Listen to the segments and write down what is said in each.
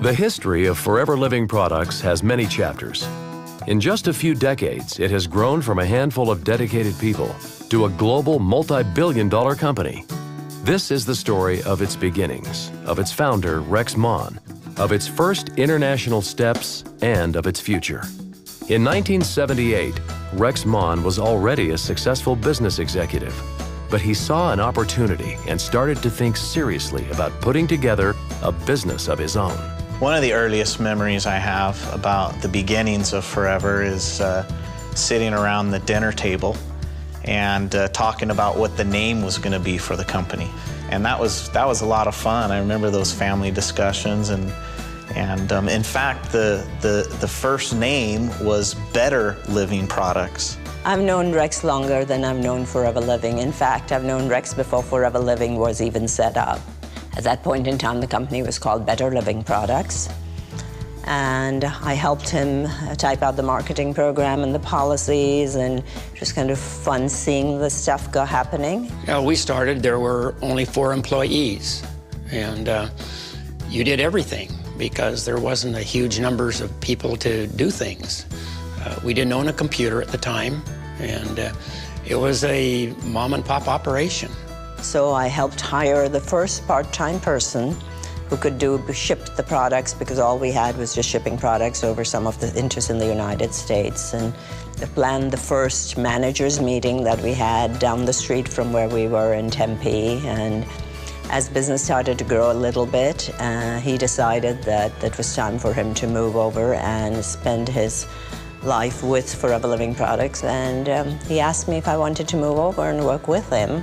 The history of Forever Living Products has many chapters. In just a few decades, it has grown from a handful of dedicated people to a global multi-billion-dollar company. This is the story of its beginnings, of its founder, Rex Mann, of its first international steps, and of its future. In 1978, Rex Mann was already a successful business executive, but he saw an opportunity and started to think seriously about putting together a business of his own. One of the earliest memories I have about the beginnings of Forever is sitting around the dinner table and talking about what the name was going to be for the company. And that was a lot of fun. I remember those family discussions, and in fact, the first name was Better Living Products. I've known Rex longer than I've known Forever Living. In fact, I've known Rex before Forever Living was even set up. At that point in time, the company was called Better Living Products. And I helped him type out the marketing program and the policies, and it was kind of fun seeing the stuff go happening. We started, there were only 4 employees, and you did everything because there wasn't a huge numbers of people to do things. We didn't own a computer at the time, and it was a mom-and-pop operation. So I helped hire the first part-time person who could ship the products, because all we had was just shipping products over some of the interests in the United States. And I planned the first managers meeting that we had down the street from where we were in Tempe. And as business started to grow a little bit, he decided that it was time for him to move over and spend his life with Forever Living Products. And he asked me if I wanted to move over and work with him.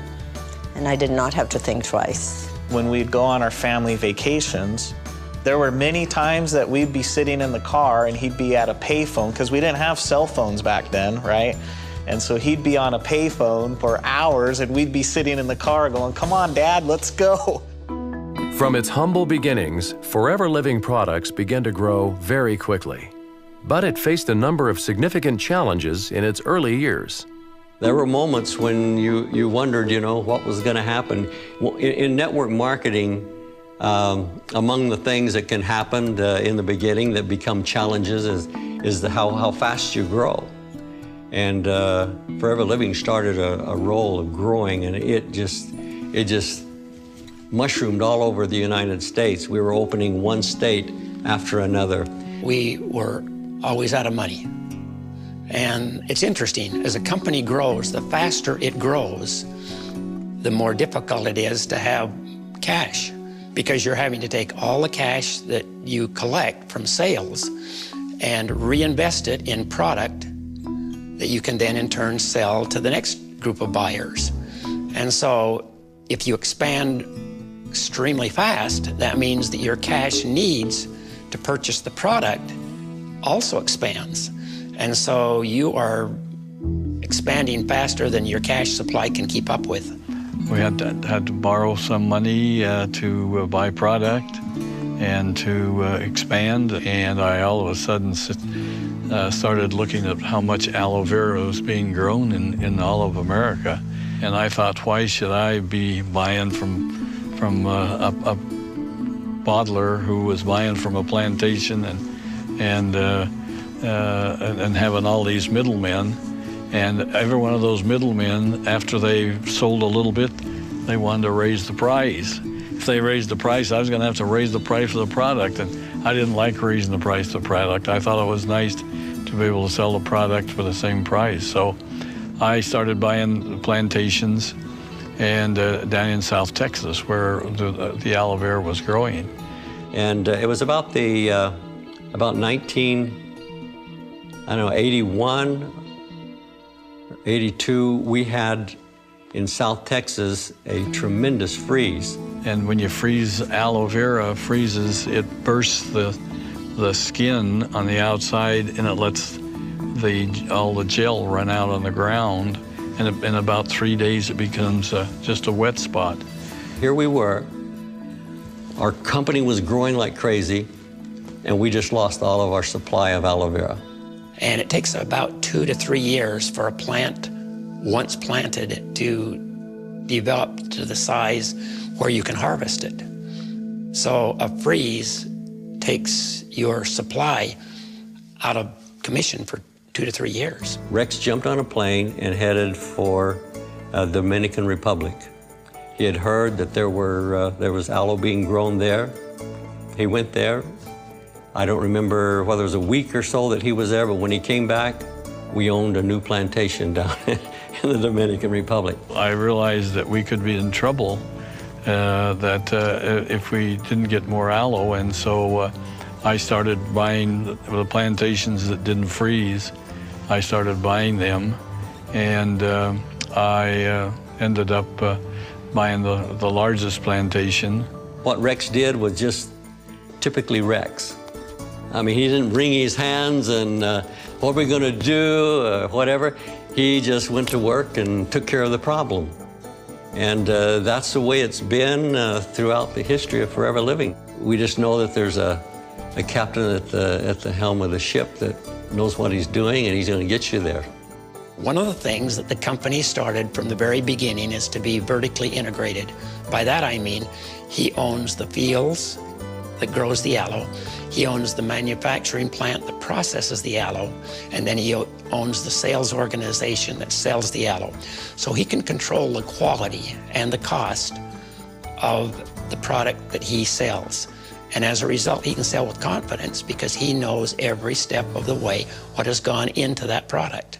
And I did not have to think twice. When we'd go on our family vacations, there were many times that we'd be sitting in the car and he'd be at a payphone, because we didn't have cell phones back then, right? And so he'd be on a payphone for hours, and we'd be sitting in the car going, "Come on, Dad, let's go." From its humble beginnings, Forever Living Products began to grow very quickly. But it faced a number of significant challenges in its early years. There were moments when you wondered, what was going to happen. In network marketing, among the things that can happen in the beginning that become challenges is how fast you grow. And Forever Living started a role of growing, and it just mushroomed all over the United States. We were opening one state after another. We were always out of money. And it's interesting, as a company grows, the faster it grows, the more difficult it is to have cash, because you're having to take all the cash that you collect from sales and reinvest it in product that you can then in turn sell to the next group of buyers. And so if you expand extremely fast, that means that your cash needs to purchase the product also expands. And so you are expanding faster than your cash supply can keep up with. We had to borrow some money to buy product and to expand. And I all of a sudden started looking at how much aloe vera was being grown in all of America. And I thought, why should I be buying from a bottler who was buying from a plantation and having all these middlemen, and every one of those middlemen, after they sold a little bit, they wanted to raise the price. If they raised the price, I was going to have to raise the price of the product, and I didn't like raising the price of the product. I thought it was nice to be able to sell the product for the same price. So I started buying plantations and down in South Texas, where the aloe vera was growing. And it was about 81, 82, we had in South Texas a tremendous freeze. And when you freeze aloe vera, it bursts the skin on the outside, and it lets all the gel run out on the ground. And in about 3 days, it becomes just a wet spot. Here we were. Our company was growing like crazy, and we just lost all of our supply of aloe vera. And it takes about 2 to 3 years for a plant, once planted, to develop to the size where you can harvest it. So a freeze takes your supply out of commission for 2 to 3 years. Rex jumped on a plane and headed for Dominican Republic. He had heard that there was aloe being grown there. He went there. I don't remember whether it was a week or so that he was there, but when he came back, we owned a new plantation down in the Dominican Republic. I realized that we could be in trouble, if we didn't get more aloe, and so I started buying the plantations that didn't freeze. I started buying them, and I ended up buying the largest plantation. What Rex did was just typically Rex. I mean, he didn't wring his hands and what are we going to do, whatever. He just went to work and took care of the problem. And that's the way it's been throughout the history of Forever Living. We just know that there's a captain at the helm of the ship that knows what he's doing, and he's going to get you there. One of the things that the company started from the very beginning is to be vertically integrated. By that I mean he owns the fields that grows the aloe, he owns the manufacturing plant that processes the aloe, and then he owns the sales organization that sells the aloe. So he can control the quality and the cost of the product that he sells. And as a result, he can sell with confidence because he knows every step of the way what has gone into that product.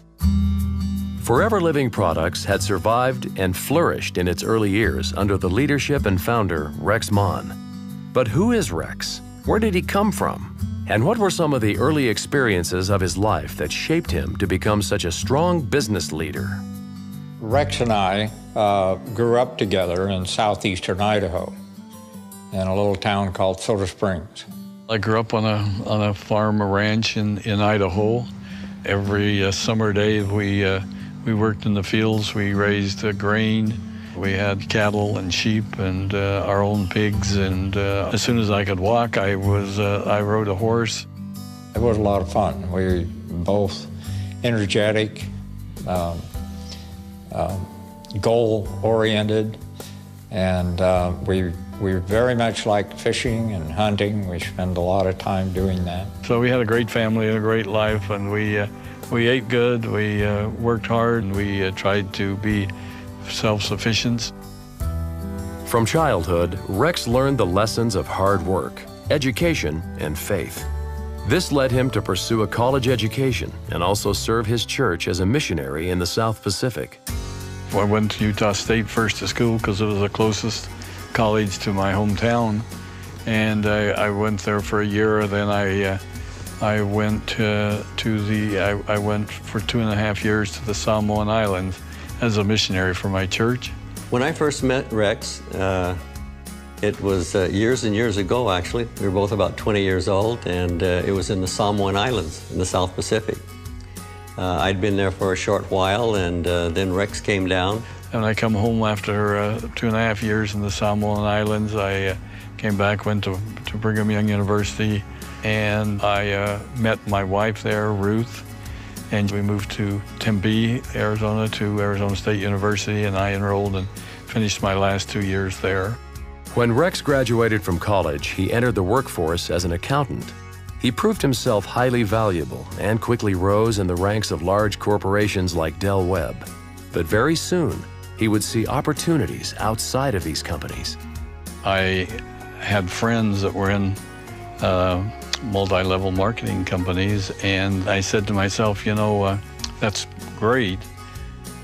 Forever Living Products had survived and flourished in its early years under the leadership and founder, Rex Mon. But who is Rex? Where did he come from? And what were some of the early experiences of his life that shaped him to become such a strong business leader? Rex and I grew up together in southeastern Idaho in a little town called Soda Springs. I grew up on a farm, a ranch in Idaho. Every summer day we worked in the fields. We raised grain. We had cattle and sheep and our own pigs. And as soon as I could walk, I rode a horse. It was a lot of fun. We were both energetic, goal-oriented, and we very much liked fishing and hunting. We spent a lot of time doing that. So we had a great family and a great life, and we ate good, we worked hard, and we tried to be self-sufficient. From childhood, Rex learned the lessons of hard work, education, and faith. This led him to pursue a college education and also serve his church as a missionary in the South Pacific. I went to Utah State first to school because it was the closest college to my hometown, and I went there for a year. Then I went for 2.5 years to the Samoan Islands as a missionary for my church. When I first met Rex, it was years and years ago, actually. We were both about 20 years old, and it was in the Samoan Islands in the South Pacific. I'd been there for a short while, and then Rex came down. And I come home after 2.5 years in the Samoan Islands. I came back, went to Brigham Young University, and I met my wife there, Ruth, and we moved to Tempe, Arizona, to Arizona State University, and I enrolled and finished my last 2 years there. When Rex graduated from college, he entered the workforce as an accountant. He proved himself highly valuable and quickly rose in the ranks of large corporations like Del Webb. But very soon, he would see opportunities outside of these companies. I had friends that were in multi-level marketing companies, and I said to myself, you know, that's great,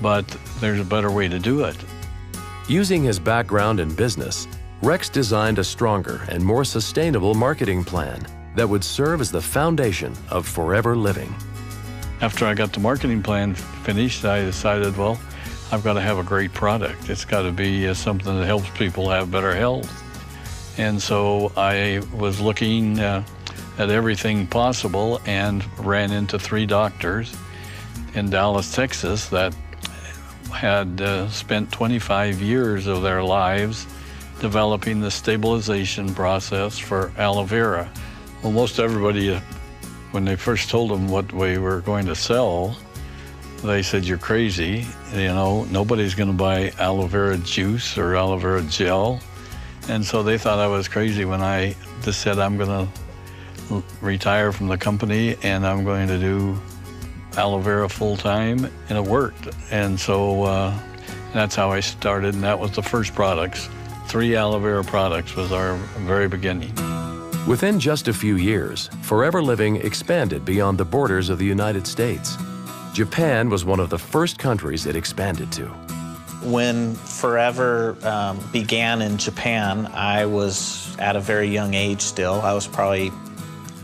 but there's a better way to do it. Using his background in business, Rex designed a stronger and more sustainable marketing plan that would serve as the foundation of Forever Living. After I got the marketing plan finished, I decided, well, I've got to have a great product. It's got to be something that helps people have better health. And so I was looking at everything possible and ran into 3 doctors in Dallas, Texas that had spent 25 years of their lives developing the stabilization process for aloe vera. Well, most everybody, when they first told them what we were going to sell, they said, you're crazy. You know, nobody's going to buy aloe vera juice or aloe vera gel. And so they thought I was crazy when I just said, I'm going to retire from the company and I'm going to do aloe vera full-time, and it worked. And so that's how I started, and that was the first products. 3 aloe vera products was our very beginning. Within just a few years, Forever Living expanded beyond the borders of the United States. Japan was one of the first countries it expanded to. When Forever began in Japan, I was at a very young age still. I was probably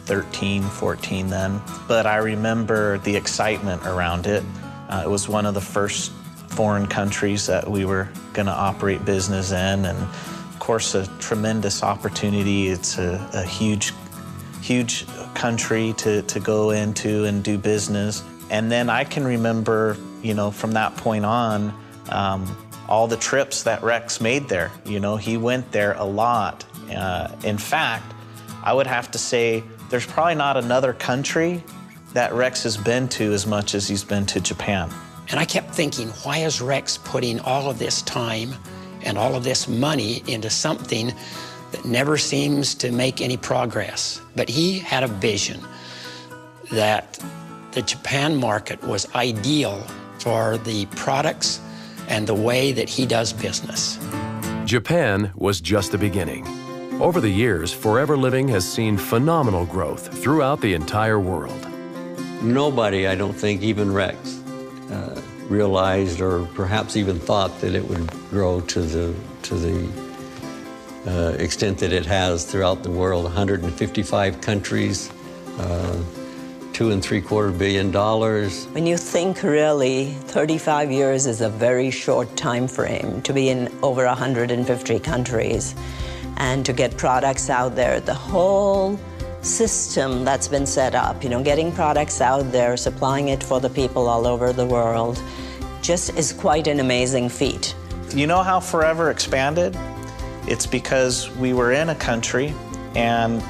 13, 14 then. But I remember the excitement around it. It was one of the first foreign countries that we were going to operate business in, and of course a tremendous opportunity. It's a huge country to go into and do business. And then I can remember, you know, from that point on, all the trips that Rex made there. You know, he went there a lot. In fact, I would have to say there's probably not another country that Rex has been to as much as he's been to Japan. And I kept thinking, why is Rex putting all of this time and all of this money into something that never seems to make any progress? But he had a vision that the Japan market was ideal for the products and the way that he does business. Japan was just the beginning. Over the years, Forever Living has seen phenomenal growth throughout the entire world. Nobody, I don't think, even Rex, realized or perhaps even thought that it would grow to the extent that it has throughout the world. 155 countries, $2.75 billion. When you think really, 35 years is a very short time frame to be in over 150 countries and to get products out there. The whole system that's been set up, you know, getting products out there, supplying it for the people all over the world, just is quite an amazing feat. You know how Forever expanded? It's because we were in a country and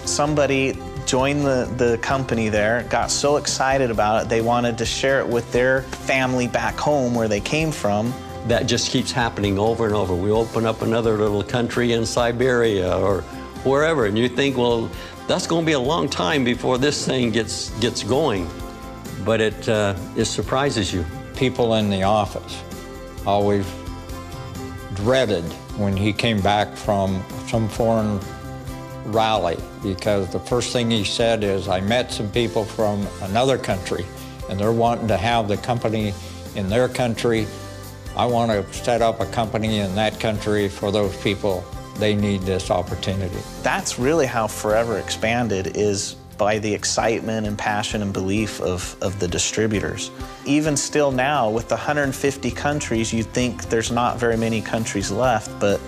somebody joined the company there, got so excited about it, they wanted to share it with their family back home where they came from. That just keeps happening over and over. We open up another little country in Siberia or wherever, and you think, well, that's going to be a long time before this thing gets going. But it surprises you. People in the office always dreaded when he came back from some foreign rally, because the first thing he said is, I met some people from another country and they're wanting to have the company in their country. I want to set up a company in that country for those people. They need this opportunity. That's really how Forever expanded, is by the excitement and passion and belief of the distributors. Even still now, with the 150 countries, you'd think there's not very many countries left, but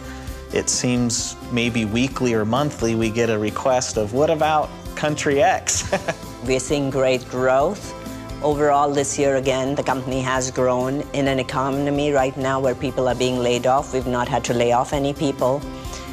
it seems maybe weekly or monthly we get a request of, what about country X? We're seeing great growth. Overall this year again, the company has grown in an economy right now where people are being laid off. We've not had to lay off any people.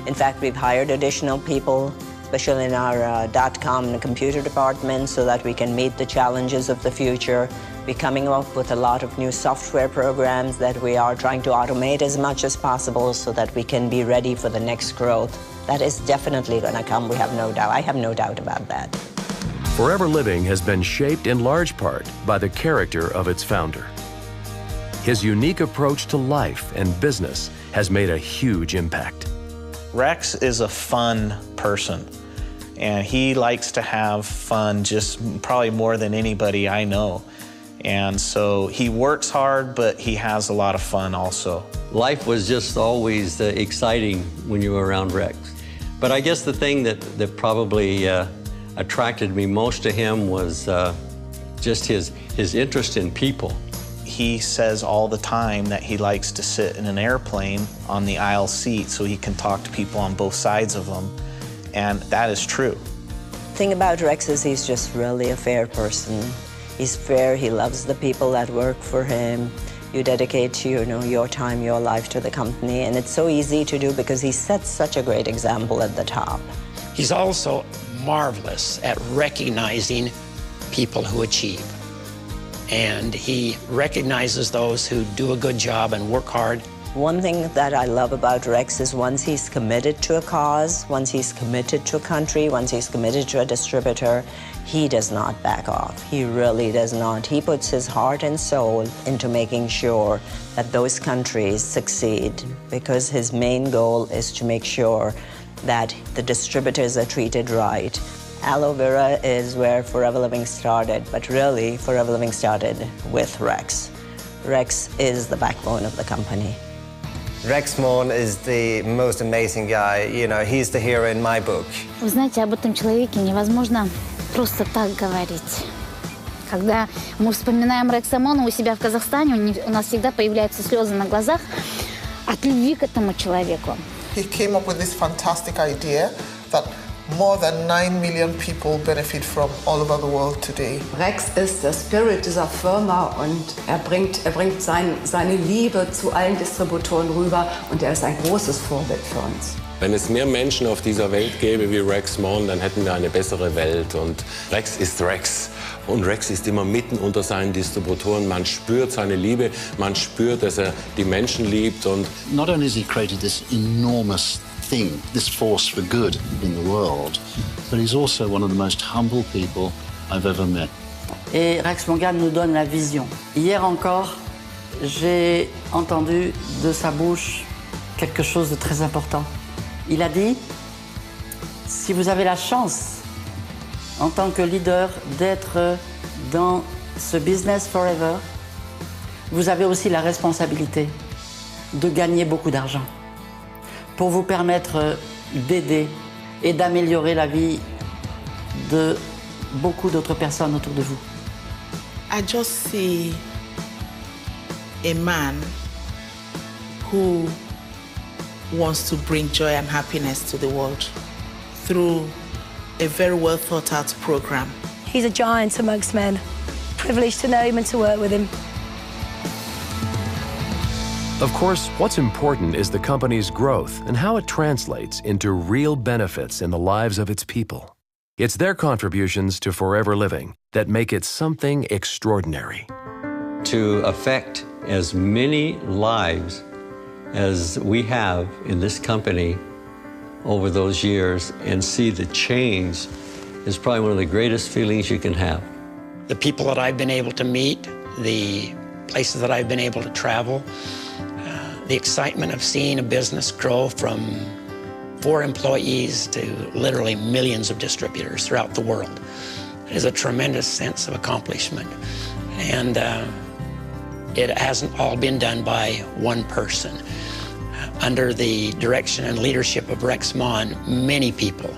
In fact, we've hired additional people, especially in our .com and computer department, so that we can meet the challenges of the future. We're coming up with a lot of new software programs that we are trying to automate as much as possible so that we can be ready for the next growth. That is definitely going to come, we have no doubt. I have no doubt about that. Forever Living has been shaped in large part by the character of its founder. His unique approach to life and business has made a huge impact. Rex is a fun person, and he likes to have fun just probably more than anybody I know. And so he works hard, but he has a lot of fun also. Life was just always exciting when you were around Rex. But I guess the thing that probably attracted me most to him was just his interest in people. He says all the time that he likes to sit in an airplane on the aisle seat so he can talk to people on both sides of them, and that is true. The thing about Rex is he's just really a fair person. He's fair, he loves the people that work for him. You dedicate, you know, your time, your life to the company, and it's so easy to do because he sets such a great example at the top. He's also marvelous at recognizing people who achieve. And he recognizes those who do a good job and work hard, One thing that I love about Rex is once he's committed to a cause, once he's committed to a country, once he's committed to a distributor, he does not back off. He really does not. He puts his heart and soul into making sure that those countries succeed, because his main goal is to make sure that the distributors are treated right. Aloe vera is where Forever Living started, but really Forever Living started with Rex. Rex is the backbone of the company. Rex Mohn is the most amazing guy. You know, he's the hero in my book. Вы знаете, об этом человеке невозможно просто так говорить. Когда мы вспоминаем Рекса Mohна у себя в Казахстане, у нас всегда появляются слезы на глазах от любви к этому человеку. He came up with this fantastic idea that more than 9 million people benefit from all over the world today. Rex ist der Spirit dieser Firma und er bringt seine Liebe zu allen Distributoren rüber und er ist ein großes Vorbild für uns. Wenn es mehr Menschen auf dieser Welt gäbe wie Rex Mohn, dann hätten wir eine bessere Welt. Und Rex ist Rex. Und Rex ist immer mitten unter seinen Distributoren. Man spürt seine Liebe, man spürt, dass er die Menschen liebt. Und not only has he created this enormous thing, this force for good in the world, but he's also one of the most humble people I've ever met. Et Rex Mohn nous donne la vision. Hier encore, j'ai entendu de sa bouche quelque chose de très important. Il a dit, si vous avez la chance, en tant que leader, d'être dans ce business forever, vous avez aussi la responsabilité de gagner beaucoup d'argent pour vous permettre d'aider et d'améliorer la vie de beaucoup d'autres personnes autour de vous. I just see a man who wants to bring joy and happiness to the world through a very well thought out program. He's a giant amongst men. Privileged to know him and to work with him. Of course, what's important is the company's growth and how it translates into real benefits in the lives of its people. It's their contributions to Forever Living that make it something extraordinary. To affect as many lives as we have in this company over those years and see the change is probably one of the greatest feelings you can have. The people that I've been able to meet, the places that I've been able to travel, the excitement of seeing a business grow from 4 employees to literally millions of distributors throughout the world is a tremendous sense of accomplishment. And it hasn't all been done by one person. Under the direction and leadership of Rex Mohn, many people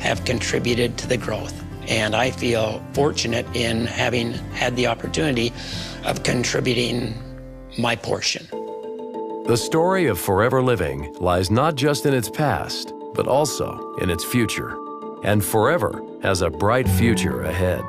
have contributed to the growth. And I feel fortunate in having had the opportunity of contributing my portion. The story of Forever Living lies not just in its past, but also in its future. And Forever has a bright future ahead.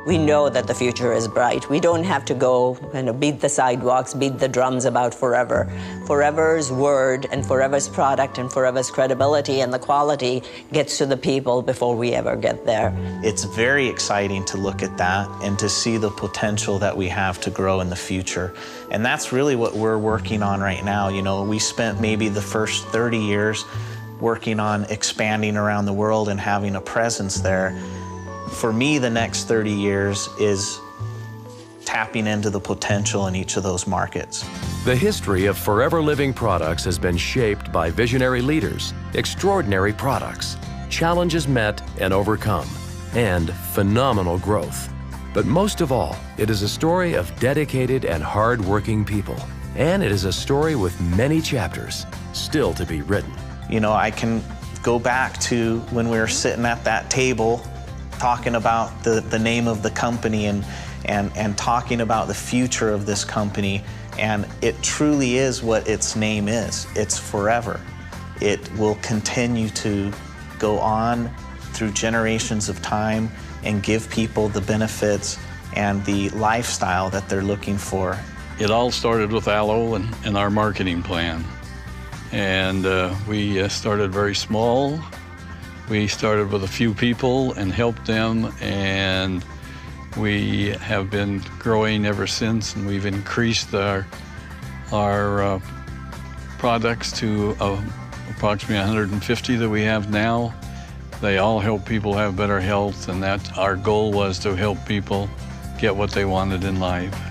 We know that the future is bright. We don't have to go and beat the sidewalks, beat the drums about Forever. Forever's word and Forever's product and Forever's credibility and the quality gets to the people before we ever get there. It's very exciting to look at that and to see the potential that we have to grow in the future. And that's really what we're working on right now. You know, we spent maybe the first 30 years working on expanding around the world and having a presence there. For me, the next 30 years is tapping into the potential in each of those markets. The history of Forever Living products has been shaped by visionary leaders, extraordinary products, challenges met and overcome, and phenomenal growth. But most of all, it is a story of dedicated and hard-working people. And it is a story with many chapters still to be written. You know, I can go back to when we were sitting at that table talking about the name of the company and talking about the future of this company, and it truly is what its name is. It's forever. It will continue to go on through generations of time and give people the benefits and the lifestyle that they're looking for. It all started with aloe and our marketing plan. And we started very small. We started with a few people and helped them, and we have been growing ever since, and we've increased our products to approximately 150 that we have now. They all help people have better health, and that our goal was to help people get what they wanted in life.